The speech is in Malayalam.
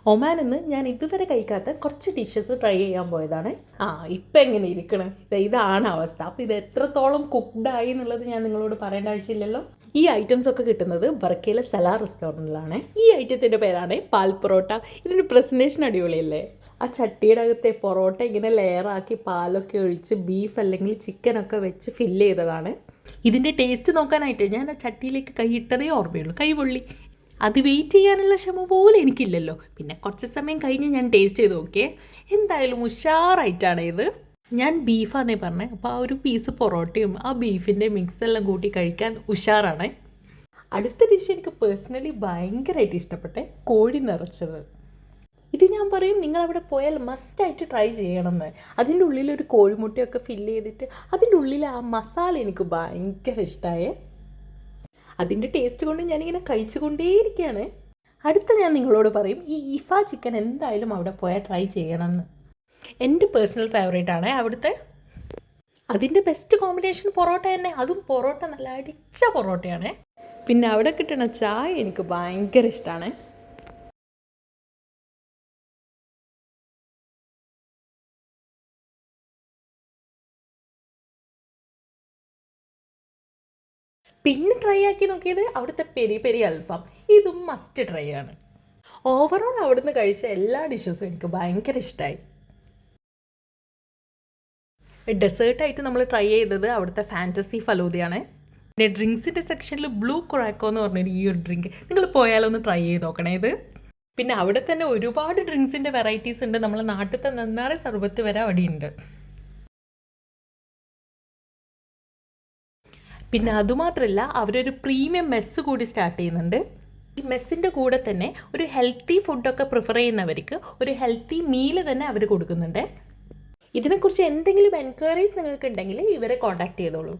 ഒമാനിൽ നിന്ന് ഞാൻ ഇതുവരെ കഴിക്കാത്ത കുറച്ച് ഡിഷസ് ട്രൈ ചെയ്യാൻ പോയതാണ്. ഇപ്പം എങ്ങനെ ഇരിക്കണം, ഇതാണ് അവസ്ഥ. അപ്പോൾ ഇത് എത്രത്തോളം കുക്ക്ഡായി എന്നുള്ളത് ഞാൻ നിങ്ങളോട് പറയേണ്ട ആവശ്യമില്ലല്ലോ. ഈ ഐറ്റംസ് ഒക്കെ കിട്ടുന്നത് ബർക്കയിലെ സലാർ റെസ്റ്റോറൻറ്റിലാണ്. ഈ ഐറ്റത്തിൻ്റെ പേരാണ് പാൽ പൊറോട്ട. ഇതിൻ്റെ പ്രസൻറ്റേഷൻ അടിപൊളിയല്ലേ? ആ ചട്ടിയുടെ അകത്തെ പൊറോട്ട ഇങ്ങനെ ലെയറാക്കി പാലൊക്കെ ഒഴിച്ച് ബീഫ് അല്ലെങ്കിൽ ചിക്കനൊക്കെ വെച്ച് ഫില്ല് ചെയ്തതാണ്. ഇതിൻ്റെ ടേസ്റ്റ് നോക്കാനായിട്ട് ഞാൻ ആ ചട്ടിയിലേക്ക് കൈ ഇട്ടതേ ഓർമ്മയുള്ളൂ. കൈ പൊള്ളി. അത് വെയിറ്റ് ചെയ്യാനുള്ള ക്ഷമ പോലും എനിക്കില്ലല്ലോ. പിന്നെ കുറച്ച് സമയം കഴിഞ്ഞ് ഞാൻ ടേസ്റ്റ് ചെയ്ത് നോക്കിയേ. എന്തായാലും ഉഷാറായിട്ടാണ് ഇത്. ഞാൻ ബീഫാന്നേ പറഞ്ഞത്. അപ്പോൾ ആ ഒരു പീസ് പൊറോട്ടയും ആ ബീഫിൻ്റെ മിക്സെല്ലാം കൂട്ടി കഴിക്കാൻ ഉഷാറാണ്. അടുത്ത ഡിഷ് എനിക്ക് പേഴ്സണലി ഭയങ്കരമായിട്ട് ഇഷ്ടപ്പെട്ടെ കോഴി നിറച്ചത്. ഇത് ഞാൻ പറയും നിങ്ങളവിടെ പോയാൽ മസ്റ്റായിട്ട് ട്രൈ ചെയ്യണമെന്ന്. അതിൻ്റെ ഉള്ളിലൊരു കോഴിമുട്ടയൊക്കെ ഫില്ല് ചെയ്തിട്ട് അതിൻ്റെ ഉള്ളിൽ ആ മസാല എനിക്ക് ഭയങ്കര ഇഷ്ടമായേ. അതിൻ്റെ ടേസ്റ്റ് കൊണ്ട് ഞാനിങ്ങനെ കഴിച്ചുകൊണ്ടേയിരിക്കുകയാണ്. അടുത്ത ഞാൻ നിങ്ങളോട് പറയും ഈ ഇഫ ചിക്കൻ എന്തായാലും അവിടെ പോയാൽ ട്രൈ ചെയ്യണമെന്ന്. എൻ്റെ പേഴ്സണൽ ഫേവറേറ്റ് ആണ് അവിടുത്തെ. അതിൻ്റെ ബെസ്റ്റ് കോമ്പിനേഷൻ പൊറോട്ട തന്നെ. അതും പൊറോട്ട നല്ല അടിച്ച പൊറോട്ടയാണ്. പിന്നെ അവിടെ കിട്ടുന്ന ചായ എനിക്ക് ഭയങ്കര ഇഷ്ടമാണ്. പിന്നെ ട്രൈ ആക്കി നോക്കിയത് അവിടുത്തെ പെരി പെരി അൽഫാം. ഇതും മസ്റ്റ് ട്രൈ ആണ്. ഓവറോൾ അവിടുന്ന് കഴിച്ച എല്ലാ ഡിഷസും എനിക്ക് ഭയങ്കര ഇഷ്ടമായി. ഡെസേർട്ടായിട്ട് നമ്മൾ ട്രൈ ചെയ്തത് അവിടുത്തെ ഫാൻറ്റസി ഫലൂദയാണ്. പിന്നെ ഡ്രിങ്ക്സിൻ്റെ സെക്ഷനിൽ ബ്ലൂ കൊറാക്കോ എന്ന് പറഞ്ഞൊരു ഈ ഒരു ഡ്രിങ്ക് നിങ്ങൾ പോയാലൊന്ന് ട്രൈ ചെയ്ത് നോക്കണേ ഇത്. പിന്നെ അവിടെ തന്നെ ഒരുപാട് ഡ്രിങ്ക്സിൻ്റെ വെറൈറ്റീസ് ഉണ്ട്. നമ്മളെ നാട്ടിലത്തെ നന്നാറി സർബത്ത് വരെ അവിടെയുണ്ട്. പിന്നെ അതുമാത്രമല്ല അവരൊരു പ്രീമിയം മെസ്സ് കൂടി സ്റ്റാർട്ട് ചെയ്യുന്നുണ്ട്. ഈ മെസ്സിൻ്റെ കൂടെ തന്നെ ഒരു ഹെൽത്തി ഫുഡൊക്കെ പ്രിഫർ ചെയ്യുന്നവർക്ക് ഒരു ഹെൽത്തി മീല് തന്നെ അവർ കൊടുക്കുന്നുണ്ട്. ഇതിനെക്കുറിച്ച് എന്തെങ്കിലും എൻക്വയറീസ് നിങ്ങൾക്ക് ഉണ്ടെങ്കിൽ ഇവരെ കോൺടാക്ട് ചെയ്തോളൂ.